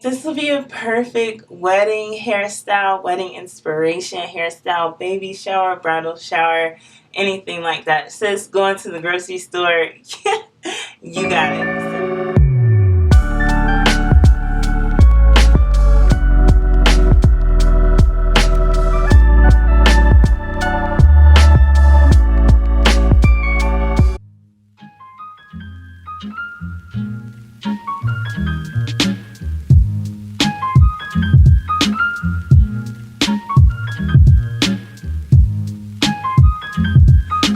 This will be a perfect wedding hairstyle, wedding inspiration hairstyle, baby shower, bridal shower, anything like that. It says going to the grocery store. You got it.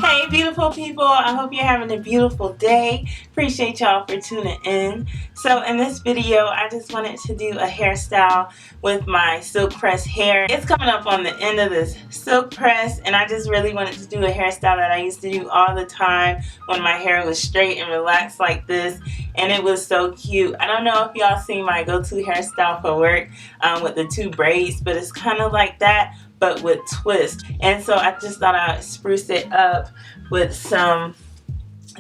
Hey beautiful people, I hope you're having a beautiful day. Appreciate y'all for tuning in. So in this video I just wanted to do a hairstyle with my silk press hair. It's coming up on the end of this silk press and I just really wanted to do a hairstyle that I used to do all the time when my hair was straight and relaxed like this, and it was so cute. I don't know if y'all seen my go-to hairstyle for work with the two braids, but it's kind of like that but with twist. And so I just thought I'd spruce it up with some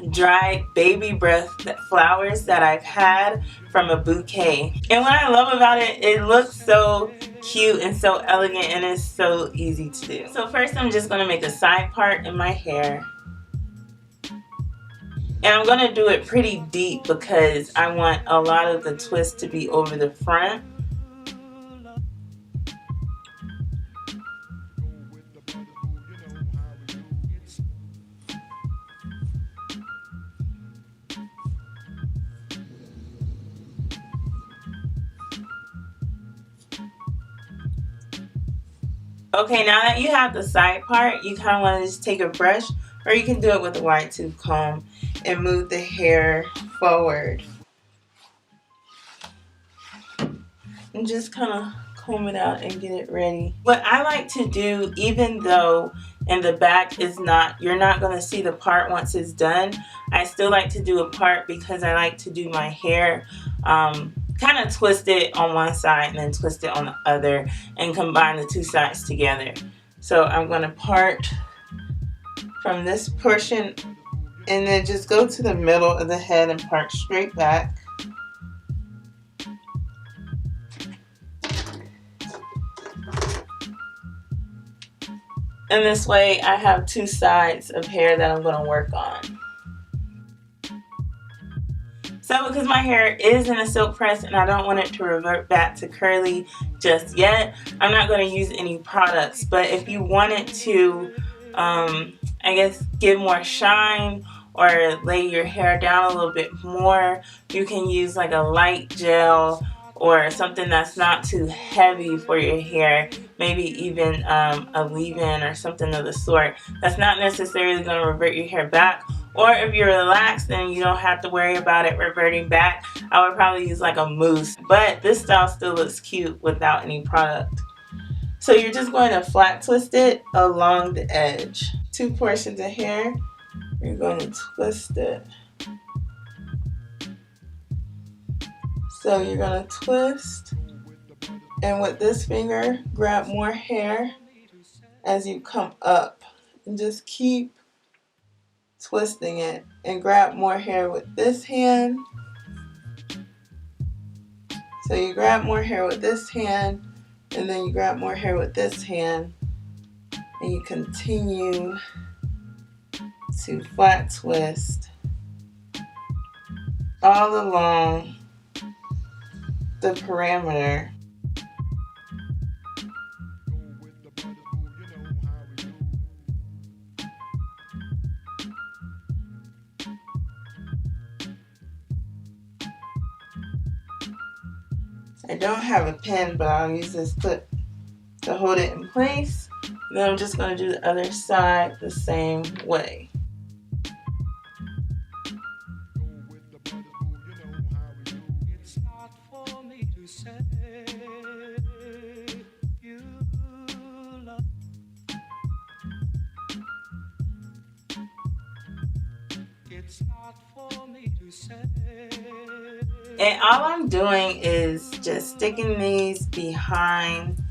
dried baby breath flowers that I've had from a bouquet. And what I love about it, it looks so cute and so elegant, and it's so easy to do. So first I'm just going to make a side part in my hair. And I'm going to do it pretty deep because I want a lot of the twist to be over the front. Okay, now that you have the side part, you kind of want to just take a brush, or you can do it with a wide tooth comb, and move the hair forward. And just kind of comb it out and get it ready. What I like to do, even though in the back is not, you're not going to see the part once it's done, I still like to do a part because I like to do my hair kind of twist it on one side and then twist it on the other and combine the two sides together. So I'm going to part from this portion and then just go to the middle of the head and part straight back. And this way I have two sides of hair that I'm going to work on. So because my hair is in a silk press and I don't want it to revert back to curly just yet, I'm not going to use any products. But if you wanted to, I guess, give more shine or lay your hair down a little bit more, you can use like a light gel or something that's not too heavy for your hair. Maybe even a leave-in or something of the sort. That's not necessarily going to revert your hair back. Or if you're relaxed and you don't have to worry about it reverting back, I would probably use like a mousse. But this style still looks cute without any product. So you're just going to flat twist it along the edge. Two portions of hair, you're going to twist it. So you're going to twist, and with this finger, grab more hair as you come up. And just keep twisting it. And grab more hair with this hand. So you grab more hair with this hand, and then you grab more hair with this hand. And you continue to flat twist all along the parameter. I don't have a pen, but I'll use this clip to hold it in place. And then I'm just going to do the other side the same way. And all I'm doing is just sticking these behind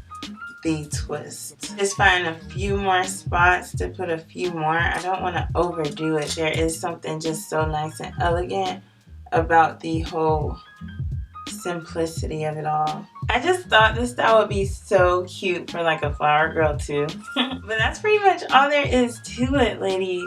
the twist. Just find a few more spots to put a few more. I don't want to overdo it. There is something just so nice and elegant about the whole simplicity of it all. I just thought this style would be so cute for like a flower girl too. But that's pretty much all there is to it, ladies.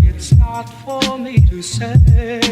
It's not for me to say